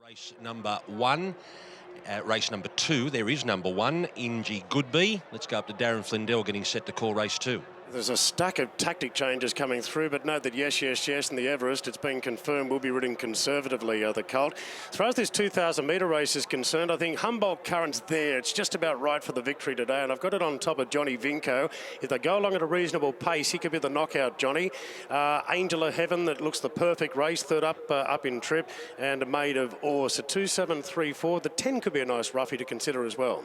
Race number one. Race number two, there is number one, Ingy Goodby. Let's go up to Darren Flindell getting set to call race two. There's a stack of tactic changes coming through, but note that yes, and the Everest, it's been confirmed, will be ridden conservatively, the Colt. As far as this 2,000-metre race is concerned, I think Humboldt Current's there. It's just about right for the victory today, and I've got it on top of Johnny Vinco. If they go along at a reasonable pace, he could be the knockout, Johnny. Angel of Heaven, that looks the perfect race, third up in trip, and Maid of Ore. So 2-7-3-4. The 10 could be a nice roughie to consider as well.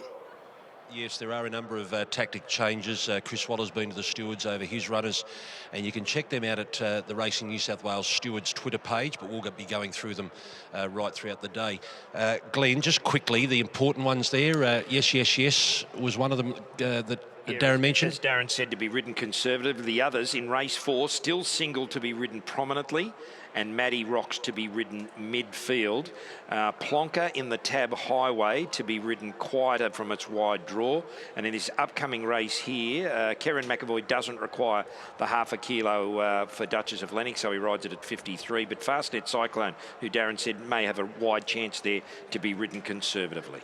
Yes, there are a number of tactic changes. Chris Waller's been to the stewards over his runners, and you can check them out at the Racing New South Wales stewards Twitter page, but we'll be going through them right throughout the day. Glenn, just quickly, the important ones there. Yes was one of them that Darren mentioned. As Darren said, to be ridden conservatively. The others in race four, still single to be ridden prominently, and Maddie Rocks to be ridden midfield. Plonker in the Tab Highway to be ridden quieter from its wide draw. And in this upcoming race here, Kieran McAvoy doesn't require the half a kilo for Duchess of Lennox, so he rides it at 53. But Fastnet Cyclone, who Darren said may have a wide chance there to be ridden conservatively.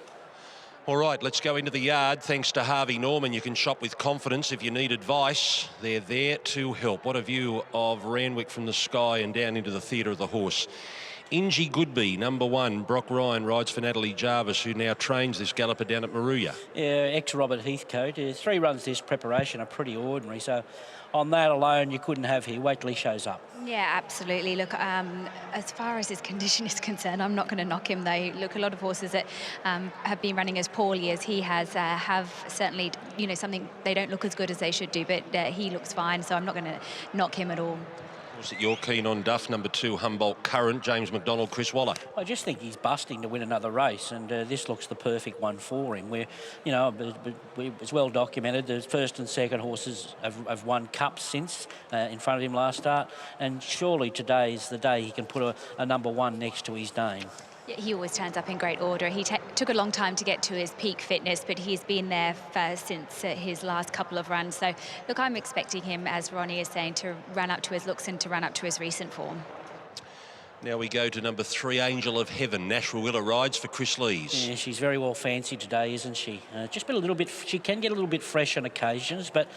All right, let's go into the yard. Thanks to Harvey Norman, you can shop with confidence. If you need advice, they're there to help. What a view of Randwick from the sky and down into the Theatre of the Horse. Ingy Goodby, number one. Brock Ryan rides for Natalie Jarvis, who now trains this galloper down at Maruya. Yeah, ex-Robert Heathcote. 3 runs this preparation are pretty ordinary, so on that alone you couldn't have here. Wait till he shows up. Yeah, absolutely. Look, as far as his condition is concerned, I'm not going to knock him, though. Look, a lot of horses that have been running as poorly as he has have certainly, something, they don't look as good as they should do, but he looks fine, so I'm not going to knock him at all. That you're keen on Duff, number two, Humboldt Current, James McDonald, Chris Waller. I just think he's busting to win another race, and this looks the perfect one for him. Where, it's well documented. The first and second horses have won cups since in front of him last start, and surely today is the day he can put a number one next to his name. He always turns up in great order. He took a long time to get to his peak fitness, but he's been there since his last couple of runs. So, look, I'm expecting him, as Ronnie is saying, to run up to his looks and to run up to his recent form. Now we go to number three, Angel of Heaven. Nash Rawilla rides for Chris Lees. Yeah, she's very well fancied today, isn't she? Just been a little bit. She can get a little bit fresh on occasions, but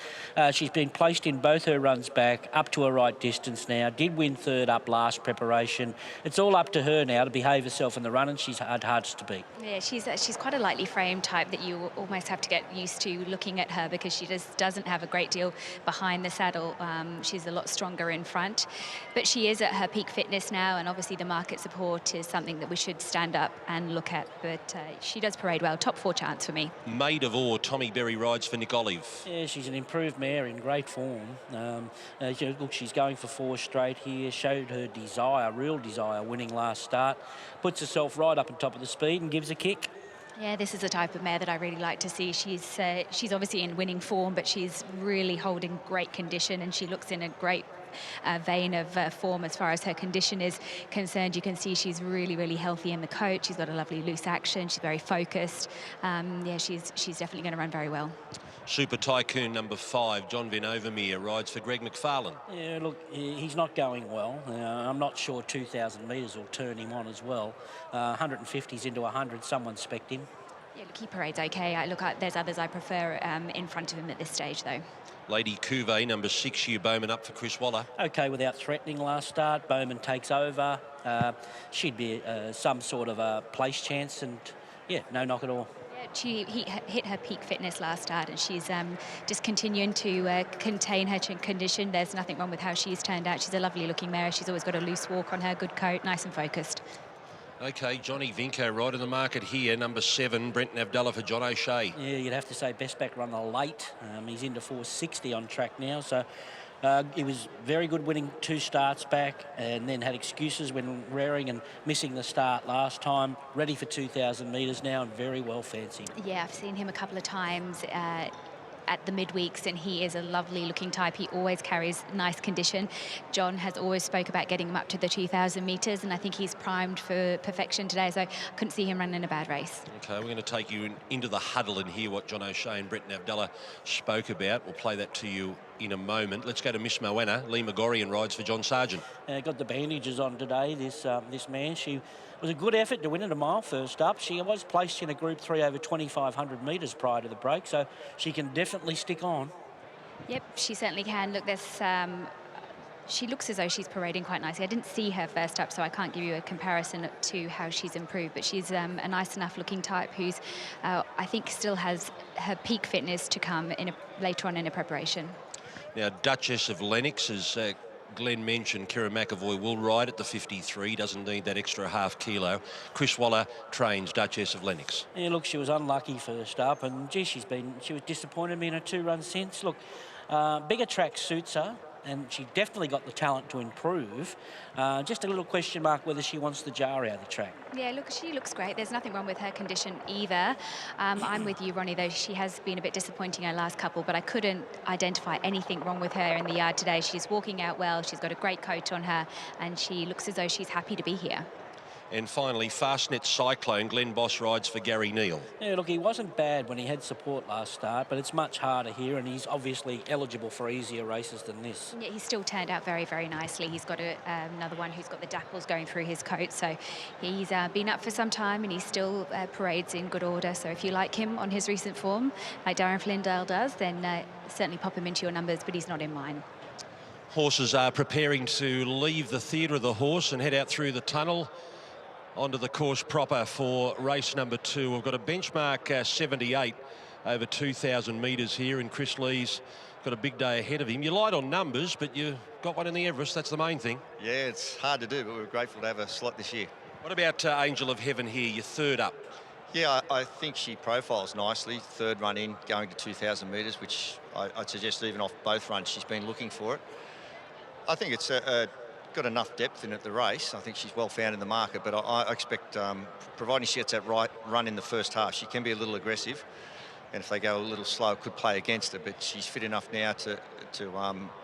she's been placed in both her runs back, up to her right distance now. Did win third up last preparation. It's all up to her now to behave herself in the run, and she's hardest to beat. Yeah, she's quite a lightly framed type that you almost have to get used to looking at her, because she just doesn't have a great deal behind the saddle. She's a lot stronger in front, but she is at her peak fitness now, and obviously the market support is something that we should stand up and look at, but she does parade well. Top 4 chance for me. Maid of Ore, Tommy Berry rides for Nick Olive. Yeah, she's an improved mare in great form. Look, she's going for 4 straight here. Showed her real desire, winning last start. Puts herself right up on top of the speed and gives a kick. Yeah, this is the type of mare that I really like to see. She's obviously in winning form, but she's really holding great condition, and she looks in a great vein of form as far as her condition is concerned. You can see she's really, really healthy in the coat. She's got a lovely loose action. She's very focused. Yeah, she's definitely going to run very well. Super Tycoon number 5, John Van Overmeer rides for Greg McFarlane. Yeah, look, he's not going well. I'm not sure 2,000 metres will turn him on as well. 150s into 100, someone spec'd him. Yeah, look, he parades okay. There's others I prefer in front of him at this stage, though. Lady Cuvée, number 6, Hugh Bowman up for Chris Waller. Okay, without threatening last start. Bowman takes over. She'd be some sort of a place chance, and yeah, no knock at all. He hit her peak fitness last start, and she's just continuing to contain her condition. There's nothing wrong with how she's turned out. She's a lovely looking mare. She's always got a loose walk on her, good coat, nice and focused. Okay, Johnny Vinco right in the market here, number 7, Brenton Abdallah for John O'Shea. Yeah, you'd have to say best back runner late. He's into 460 on track now, so he was very good winning 2 starts back, and then had excuses when rearing and missing the start last time. Ready for 2,000 metres now, and very well fancied. Yeah, I've seen him a couple of times at the midweeks, and he is a lovely looking type. He always carries nice condition. John has always spoke about getting him up to the 2,000 metres, and I think he's primed for perfection today, so I couldn't see him running a bad race. Okay, we're going to take you into the huddle and hear what John O'Shea and Brenton Abdallah spoke about. We'll play that to you in a moment. Let's go to Miss Moana. Lee Megorian rides for John Sargent. Got the bandages on today, this man. She was a good effort to win it a mile first up. She was placed in a Group 3 over 2,500 metres prior to the break, so she can definitely stick on. Yep, she certainly can. Look, she looks as though she's parading quite nicely. I didn't see her first up, so I can't give you a comparison to how she's improved, but she's a nice enough looking type who's, I think, still has her peak fitness to come later on in a preparation. Now, Duchess of Lennox, as Glenn mentioned, Kira McAvoy will ride at the 53, doesn't need that extra half kilo. Chris Waller trains Duchess of Lennox. Yeah, look, she was unlucky first up, and gee, she was disappointed me in her 2-run since. Look, bigger track suits her, and she definitely got the talent to improve. Just a little question mark whether she wants the jar out of the track. Yeah, look, she looks great. There's nothing wrong with her condition either. I'm with you, Ronnie, though she has been a bit disappointing her last couple, but I couldn't identify anything wrong with her in the yard today. She's walking out well, she's got a great coat on her, and she looks as though she's happy to be here. And finally, Fastnet Cyclone, Glenn Boss rides for Gary Neal. Yeah, look, he wasn't bad when he had support last start, but it's much harder here, and he's obviously eligible for easier races than this. Yeah, he's still turned out very, very nicely. He's got another one who's got the dapples going through his coat, so he's been up for some time, and he still parades in good order. So if you like him on his recent form, like Darren Flindale does, then certainly pop him into your numbers, but he's not in mine. Horses are preparing to leave the Theatre of the Horse and head out through the tunnel onto the course proper for race number 2. We've got a benchmark 78 over 2,000 metres here, and Chris Lee's got a big day ahead of him. You're light on numbers, but you got one in the Everest. That's the main thing. Yeah, it's hard to do, but we're grateful to have a slot this year. What about Angel of Heaven here? You're third up. Yeah, I think she profiles nicely. Third run in, going to 2,000 metres, which I'd suggest even off both runs she's been looking for it. I think it's got enough depth in it, the race. I think she's well found in the market, but I expect, providing she gets that right run in the first half, she can be a little aggressive, and if they go a little slow, it could play against her, but she's fit enough now to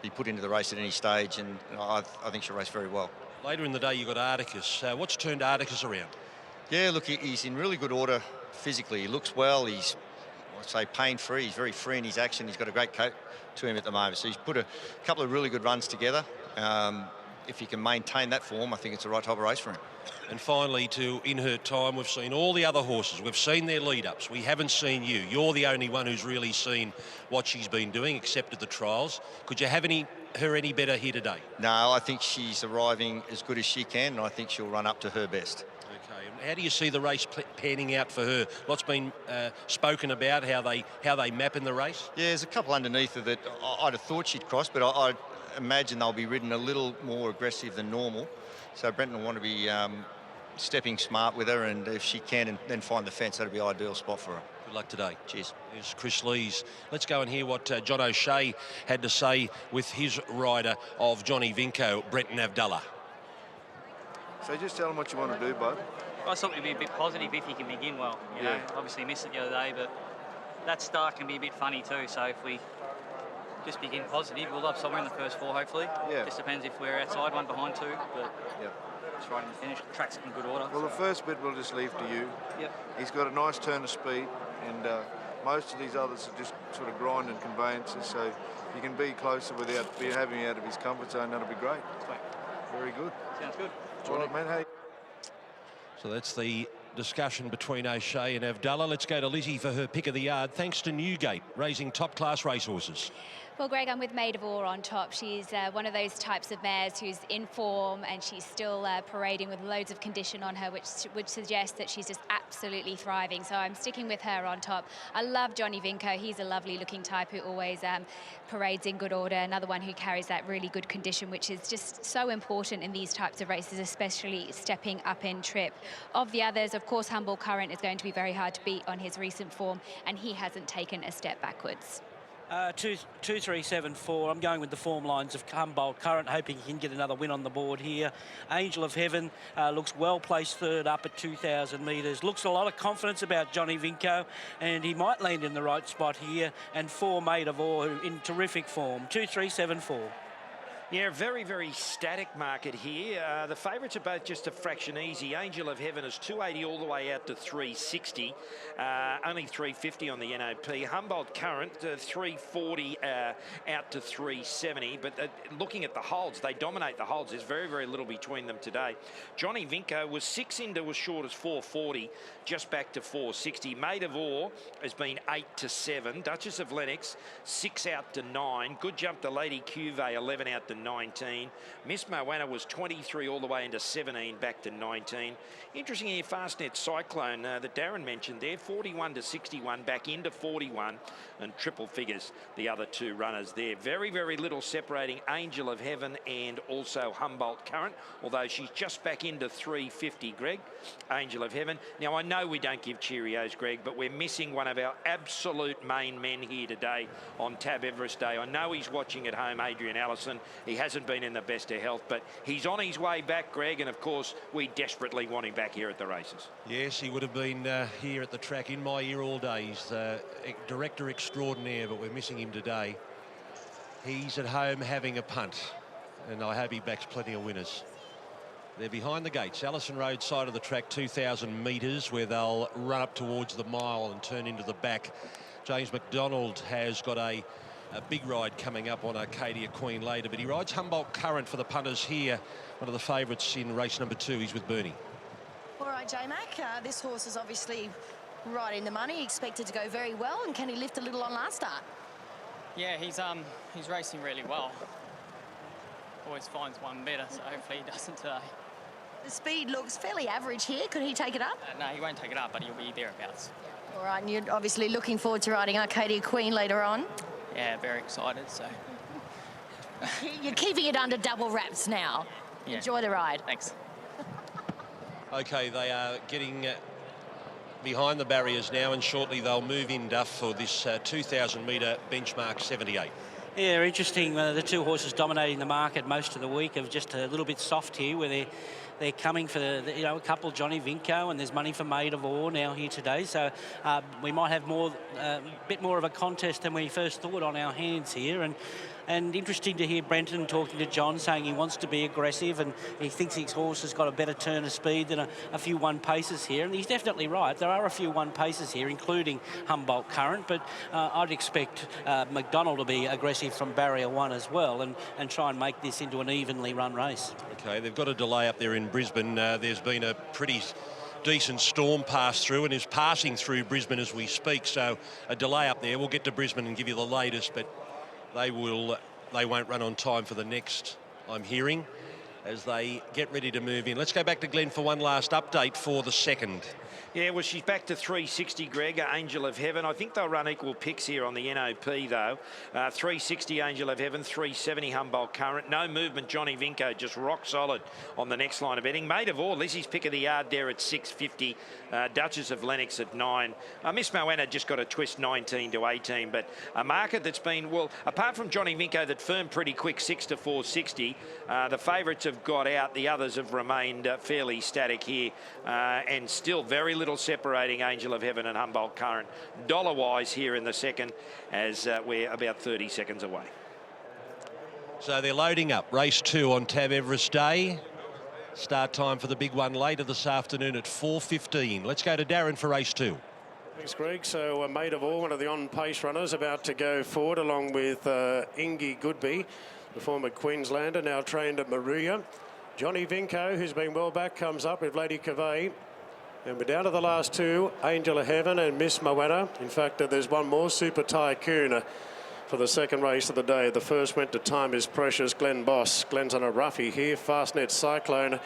be put into the race at any stage, and I think she'll race very well. Later in the day, you've got Articus. What's turned Articus around? Yeah, look, he's in really good order physically. He looks well. He's, I'd say, pain-free. He's very free in his action. He's got a great coat to him at the moment. So he's put a couple of really good runs together. If he can maintain that form, I think it's the right type of race for him. And finally, in her time, we've seen all the other horses. We've seen their lead-ups. We haven't seen you. You're the only one who's really seen what she's been doing, except at the trials. Could you have her any better here today? No, I think she's arriving as good as she can, and I think she'll run up to her best. Okay. And how do you see the race panning out for her? Lots been spoken about how they map in the race. Yeah, there's a couple underneath her that I'd have thought she'd cross, but I imagine they'll be ridden a little more aggressive than normal. So Brenton will want to be stepping smart with her, and if she can and then find the fence, that'll be an ideal spot for her. Good luck today. Cheers. Here's Chris Lees. Let's go and hear what John O'Shea had to say with his rider of Johnny Vinco, Brenton Avdulla. So just tell them what you want to do, bud. I thought we'd be a bit positive if he can begin well. You know, obviously missed it the other day, but that start can be a bit funny too. So if we just begin positive, we'll have somewhere in the first 4, hopefully. Yeah. Just depends if we're outside, one behind 2, but just right in the finish. The track's in good order. Well, the first bit we'll just leave to you. Yep. He's got a nice turn of speed, and most of these others are just sort of grind and conveyances, so you can be closer without having him out of his comfort zone. That'll be great. Sweet. Very good. Sounds good. All right, man. Hey. So that's the discussion between O'Shea and Avdulla. Let's go to Lizzie for her pick of the yard, thanks to Newgate, raising top-class racehorses. Well, Greg, I'm with Maid Or Ore on top. She's one of those types of mares who's in form, and she's still parading with loads of condition on her, which would suggest that she's just absolutely thriving. So I'm sticking with her on top. I love Johnny Vinco. He's a lovely looking type who always parades in good order. Another one who carries that really good condition, which is just so important in these types of races, especially stepping up in trip. Of the others, of course, Humble Current is going to be very hard to beat on his recent form, and he hasn't taken a step backwards. 2-3-7-4. I'm going with the form lines of Humboldt Current, hoping he can get another win on the board here. Angel of Heaven looks well placed third up at 2,000 metres. Looks a lot of confidence about Johnny Vinco, and he might land in the right spot here. And 4 Maid of Ore, who in terrific form. 2-3-7-4. Yeah, very, very static market here. The favourites are both just a fraction easy. Angel of Heaven is 280 all the way out to 360. Only 350 on the NOP. Humboldt Current, 340 out to 370. But looking at the holds, they dominate the holds. There's very, very little between them today. Johnny Vinco was 6 into as short as 440, just back to 460. Maid of Ore has been 8 to 7. Duchess of Lennox, 6 out to 9. Good jump to Lady Cuvée, 11 out to 19. Miss Moana was 23 all the way into 17, back to 19. Interesting here, Fastnet Cyclone that Darren mentioned there, 41 to 61, back into 41, and triple figures the other two runners there. Very, very little separating Angel of Heaven and also Humboldt Current, although she's just back into 350, Greg. Angel of Heaven. Now, I know we don't give Cheerios, Greg, but we're missing one of our absolute main men here today on Tab Everest Day. I know he's watching at home, Adrian Allison. He hasn't been in the best of health, but he's on his way back, Greg, and of course we desperately want him back here at the races. Yes, he would have been here at the track in my ear all day. He's director extraordinaire, but we're missing him today. He's at home having a punt, and I hope he backs plenty of winners. They're behind the gates, Allison Road side of the track, 2,000 metres, where they'll run up towards the mile and turn into the back. James McDonald has got a big ride coming up on Arcadia Queen later, but he rides Humboldt Current for the punters here. One of the favourites in race number 2. He's with Bernie. All right, J-Mac, this horse is obviously right in the money, expected to go very well, and can he lift a little on last start? Yeah, he's racing really well. Always finds one better, so hopefully he doesn't today. The speed looks fairly average here. Could he take it up? No, he won't take it up, but he'll be thereabouts. All right, and you're obviously looking forward to riding Arcadia Queen later on. Yeah, very excited, so... You're keeping it under double wraps now. Yeah. Enjoy the ride. Thanks. OK, they are getting behind the barriers now, and shortly they'll move in, Duff, for this 2,000-metre benchmark 78. Yeah, interesting. The two horses dominating the market most of the week are just a little bit soft here, where they're coming for a couple, Johnny Vinco, and there's money for Maid of Ore now here today. So we might have a bit more of a contest than we first thought on our hands here. And interesting to hear Brenton talking to John, saying he wants to be aggressive and he thinks his horse has got a better turn of speed than a few one paces here. And he's definitely right. There are a few one paces here, including Humboldt Current, but I'd expect McDonald to be aggressive from barrier 1 as well and try and make this into an evenly run race. OK, they've got a delay up there in Brisbane. There's been a pretty decent storm pass through and is passing through Brisbane as we speak, so a delay up there. We'll get to Brisbane and give you the latest, but they won't run on time for the next, I'm hearing, as they get ready to move in. Let's go back to Glenn for one last update for the second. Yeah, well, she's back to 360, Greg, Angel of Heaven. I think they'll run equal picks here on the NOP, though. 360 Angel of Heaven, 370 Humboldt Current. No movement, Johnny Vinco, just rock solid on the next line of betting. Maid of Ore, Lizzie's pick of the yard there at 650. Duchess of Lennox at 9. Miss Moana just got a twist 19 to 18, but a market that's been, well, apart from Johnny Vinco that firmed pretty quick, 6 to 460, the favourites have got out. The others have remained fairly static here, and still very little separating Angel of Heaven and Humboldt Current dollar-wise here in the second, as we're about 30 seconds away. So they're loading up. Race 2 on Tab Everest Day. Start time for the big one later this afternoon at 4:15. Let's go to Darren for race 2. Thanks, Greg. So Maid of Ore, one of the on-pace runners, about to go forward along with Ingy Goodby, the former Queenslander, now trained at Maruya. Johnny Vinco, who's been well back, comes up with Lady Cuvée. And we're down to the last two, Angel of Heaven and Miss Moana. In fact, there's one more, Super Tycoon, for the second race of the day. The first went to Time Is Precious, Glenn Boss. Glenn's on a roughie here. Fastnet Cyclone,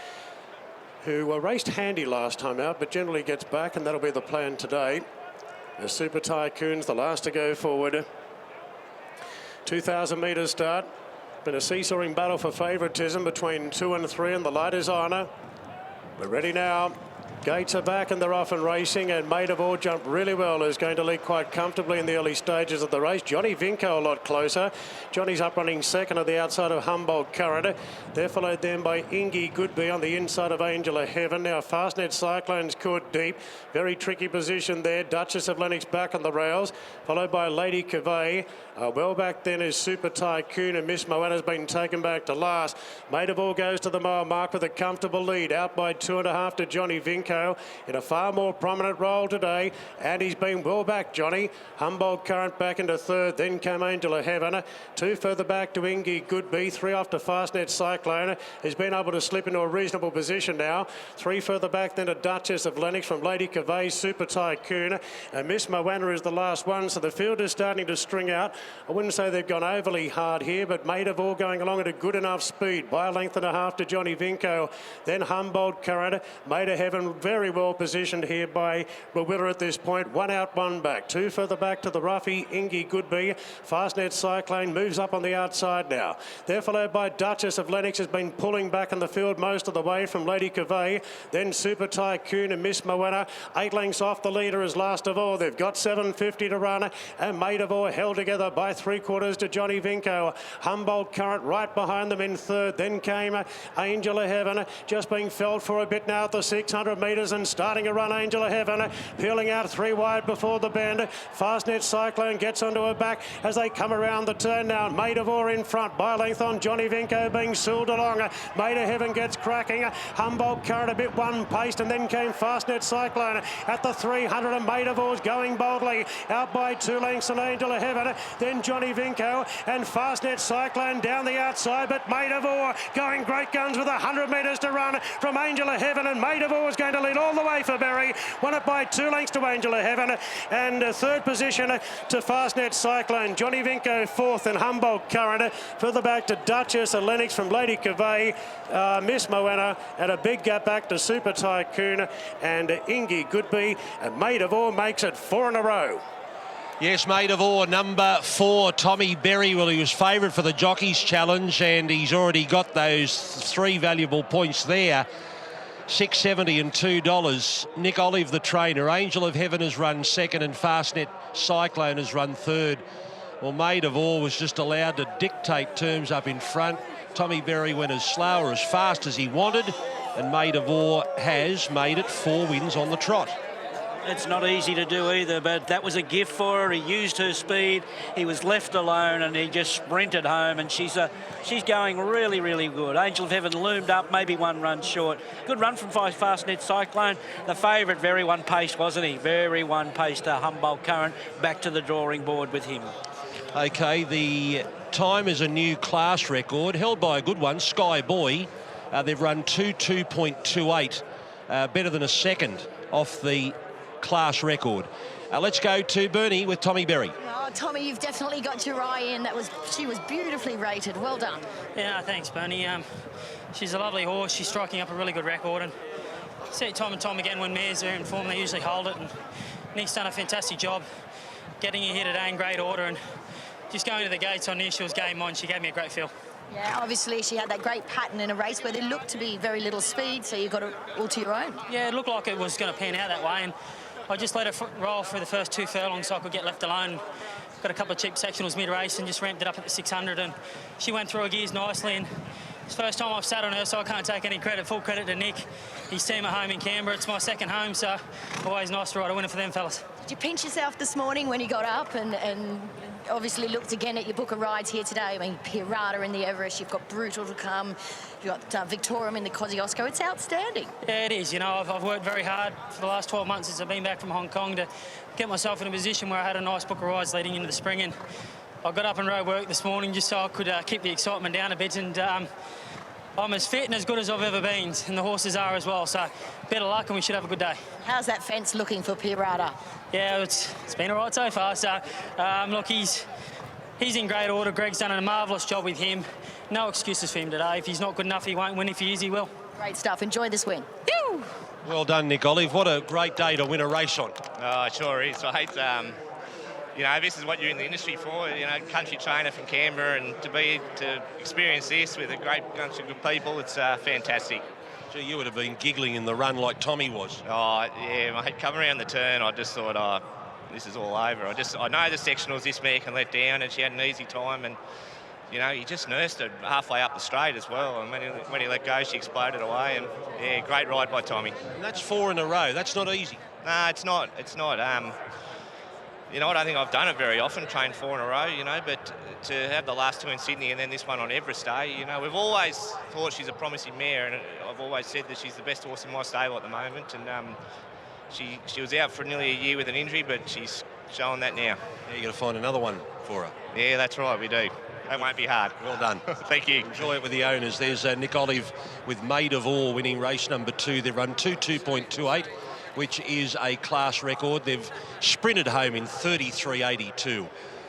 who raced handy last time out, but generally gets back, and that'll be the plan today. The Super Tycoon's the last to go forward. 2,000 metres start. Been a seesawing battle for favouritism between 2 and 3, and the light is on. We're ready now. Gates are back and they're off and racing, and Maid or Ore jumped really well, is going to lead quite comfortably in the early stages of the race. Johnny Vinco a lot closer. Johnny's up running second at the outside of Humboldt Current. They're followed then by Ingy Goodby on the inside of Angel of Heaven. Now Fastnet Cyclone's caught deep. Very tricky position there. Duchess of Lennox back on the rails, followed by Lady Cavay. Well back then is Super Tycoon, and Miss Moana's been taken back to last. Maid or Ore goes to the mile mark with a comfortable lead, out by 2.5 to Johnny Vinco in a far more prominent role today, and he's been well back, Johnny. Humboldt Current back into third, then came Angel of Heaven. 2 further back to Ingy Goodby, 3 off to Fastnet Cyclone, who's been able to slip into a reasonable position now. 3 further back then to Duchess of Lennox from Lady Cavay, Super Tycoon, and Miss Moana is the last one, so the field is starting to string out. I wouldn't say they've gone overly hard here, but Maid or Ore going along at a good enough speed by a length and a half to Johnny Vinco, then Humboldt Current. Maid of Heaven very well positioned here by Rowilla at this point. 1 out, 1 back. 2 further back to the roughie, Ingy Goodby. Fastnet Cyclone moves up on the outside now. They're followed by Duchess of Lennox, has been pulling back in the field most of the way from Lady Cavay, then Super Tycoon and Miss Moana. 8 lengths off the leader is last of all. They've got 7.50 to run, and Maid or Ore held together by 3/4 to Johnny Vinco. Humboldt Current right behind them in third. Then came Angel of Heaven, just being felt for a bit now at the 600 metres and starting a run. Angel of Heaven peeling out 3 wide before the bend. Fastnet Cyclone gets onto her back as they come around the turn now. Maid or Ore in front by a length on Johnny Vinco, being sooled along. Maid of Heaven gets cracking. Humboldt Current a bit one-paced, and then came Fastnet Cyclone at the 300, and Maid or Ore's going boldly out by 2 lengths on Angel of Heaven. Then Johnny Vinco and Fastnet Cyclone down the outside, but Maid or Ore going great guns with 100 metres to run from Angel of Heaven, and Maid or Ore is going to lead all the way for Berry. Won it by 2 lengths to Angel of Heaven, and third position to Fastnet Cyclone. Johnny Vinco fourth, and Humboldt Current further back to Duchess of Lennox from Lady Cavay, Miss Moana, and a big gap back to Super Tycoon and Ingy Goodby, and Maid or Ore makes it 4 in a row. Yes, Maid or Ore, number 4, Tommy Berry. Well, he was favourite for the Jockeys Challenge, and he's already got those 3 valuable points there. $6.70 and $2. Nick Olive, the trainer. Angel of Heaven has run second, and Fastnet Cyclone has run third. Well, Maid or Ore was just allowed to dictate terms up in front. Tommy Berry went as slow or as fast as he wanted, and Maid or Ore has made it 4 wins on the trot. It's not easy to do either, but that was a gift for her. He used her speed. He was left alone, and he just sprinted home, and she's going really, really good. Angel of Heaven loomed up, maybe 1 run short. Good run from Fastnet Cyclone. The favourite, very one-paced, wasn't he? Very one-paced. Humboldt Current back to the drawing board with him. OK, the time is a new class record, held by a good one, Sky Boy. They've run 2.28, better than a second off the class record. Let's go to Bernie with Tommy Berry. Oh, Tommy, you've definitely got your eye in. She was beautifully rated. Well done. Yeah, thanks, Bernie. She's a lovely horse. She's striking up a really good record, and see it time and time again when mares are in form, they usually hold it. And Nick's done a fantastic job getting her here today in great order, and just going to the gates, I knew she was game on. She gave me a great feel. Yeah, obviously she had that great pattern in a race where there looked to be very little speed, so you got it all to your own. Yeah, it looked like it was going to pan out that way, and I just let her roll through the first 2 furlongs so I could get left alone. Got a couple of cheap sectionals mid-race and just ramped it up at the 600, and she went through her gears nicely, and it's the first time I've sat on her, so I can't take any credit. Full credit to Nick. His team at home in Canberra. It's my second home, so always nice to ride a winner for them fellas. Did you pinch yourself this morning when you got up and obviously looked again at your book of rides here today? I mean, Pirata in the Everest, you've got Brutal to come, you've got Victorium in the Kosciuszko. It's outstanding. Yeah, it is. You know, I've worked very hard for the last 12 months since I've been back from Hong Kong to get myself in a position where I had a nice book of rides leading into the spring, and I got up and rode work this morning just so I could keep the excitement down a bit, and I'm as fit and as good as I've ever been, and the horses are as well, so better luck and we should have a good day. How's that fence looking for Pirata? Yeah, it's been all right so far, so look, he's in great order. Greg's done a marvellous job with him. No excuses for him today. If he's not good enough, he won't win. If he is, he will. Great stuff. Enjoy this win. Woo! Well done, Nick Olive. What a great day to win a race on. Oh, it sure is. I hate, you know, this is what you're in the industry for, you know, country trainer from Canberra, and to experience this with a great bunch of good people, it's fantastic. Gee, you would have been giggling in the run like Tommy was. Oh, yeah, mate, coming around the turn, I just thought, oh, this is all over. I know the sectionals this mare can let down, and she had an easy time, and, you know, he just nursed her halfway up the straight as well, and when he let go, she exploded away, and, yeah, great ride by Tommy. And that's 4 in a row. That's not easy. No, it's not. It's not. You know, I don't think I've done it very often, trained 4 in a row, you know, but to have the last 2 in Sydney and then this one on Everest Day, you know, we've always thought she's a promising mare, and I've always said that she's the best horse in my stable at the moment, and she was out for nearly a year with an injury, but she's showing that now. Yeah, you got to find another one for her. Yeah, that's right, we do. That won't be hard. Well done. Thank you. Enjoy it with the owners. There's Nick Olive with Maid of Ore winning race number 2. They've run 2.28, which is a class record. They've sprinted home in 33.82.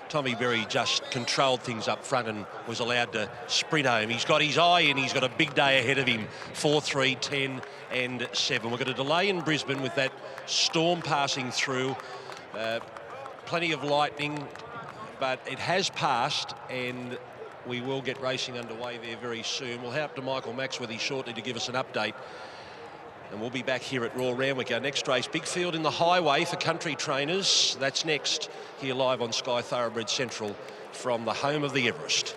Tommy Berry just controlled things up front and was allowed to sprint home. He's got his eye in. He's got a big day ahead of him. 4, 3, 10 and 7. We've got a delay in Brisbane with that storm passing through. Plenty of lightning, but it has passed, and we will get racing underway there very soon. We'll have to Michael Maxworthy shortly to give us an update. And we'll be back here at Royal Randwick. Our next race, Big Field in the Highway for country trainers. That's next, here live on Sky Thoroughbred Central from the home of the Everest.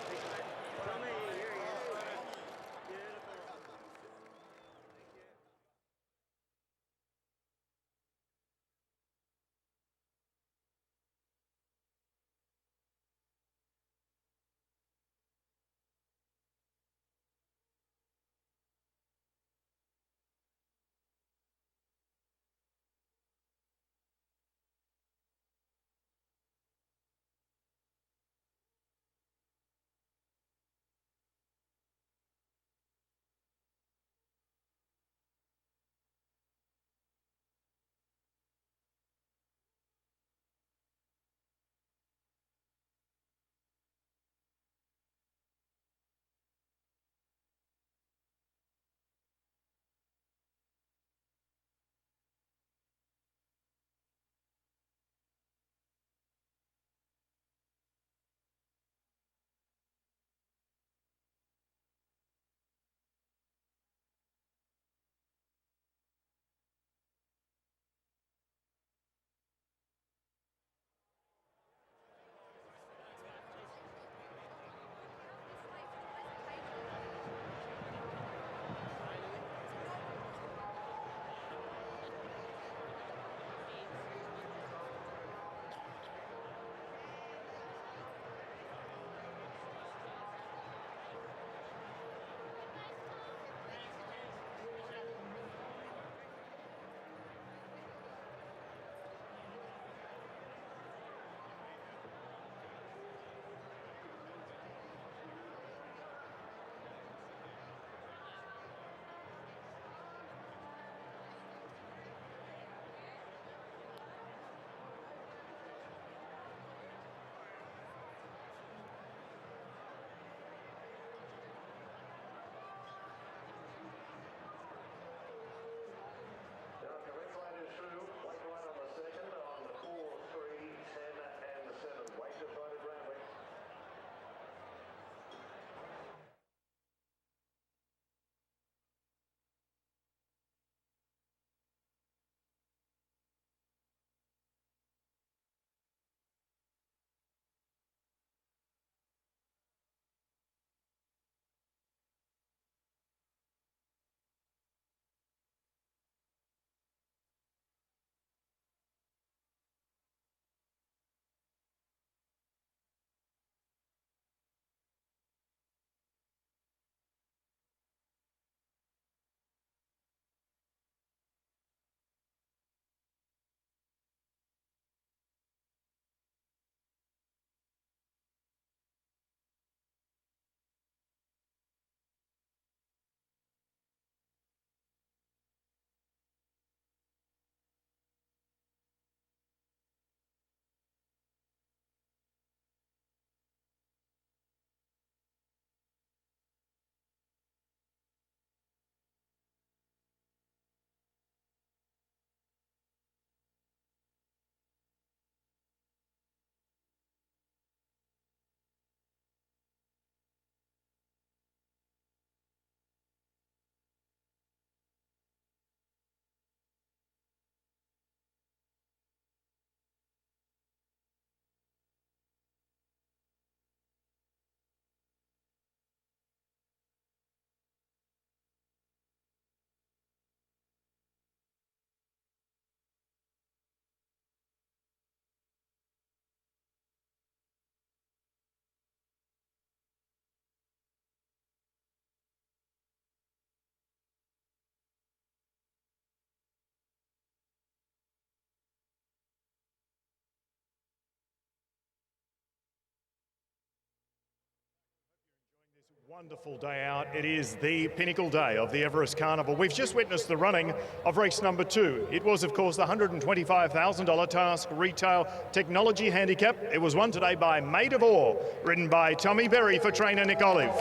Wonderful day out. It is the pinnacle day of the Everest Carnival. We've just witnessed the running of race number 2. It was, of course, the $125,000 Task Retail Technology Handicap. It was won today by Maid Or Ore, ridden by Tommy Berry for trainer Nick Olive.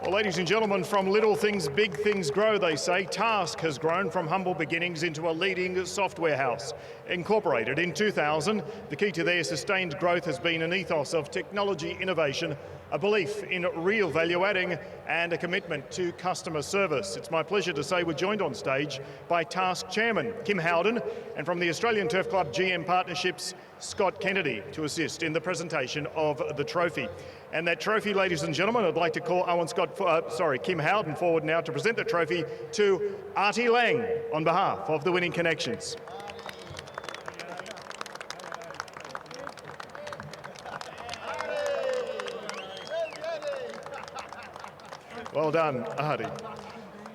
Well, ladies and gentlemen, from little things, big things grow, they say. Task has grown from humble beginnings into a leading software house. Incorporated in 2000, the key to their sustained growth has been an ethos of technology innovation, a belief in real value adding, and a commitment to customer service. It's my pleasure to say we're joined on stage by Task Chairman Kim Howden, and from the Australian Turf Club GM Partnerships, Scott Kennedy, to assist in the presentation of the trophy. And that trophy, ladies and gentlemen, I'd like to call Kim Howden forward now to present the trophy to Artie Lang on behalf of the Winning Connections. Well done, Artie.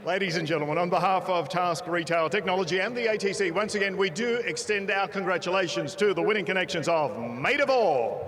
Ladies and gentlemen, on behalf of Task Retail Technology and the ATC, once again, we do extend our congratulations to the Winning Connections of Maid Or Ore.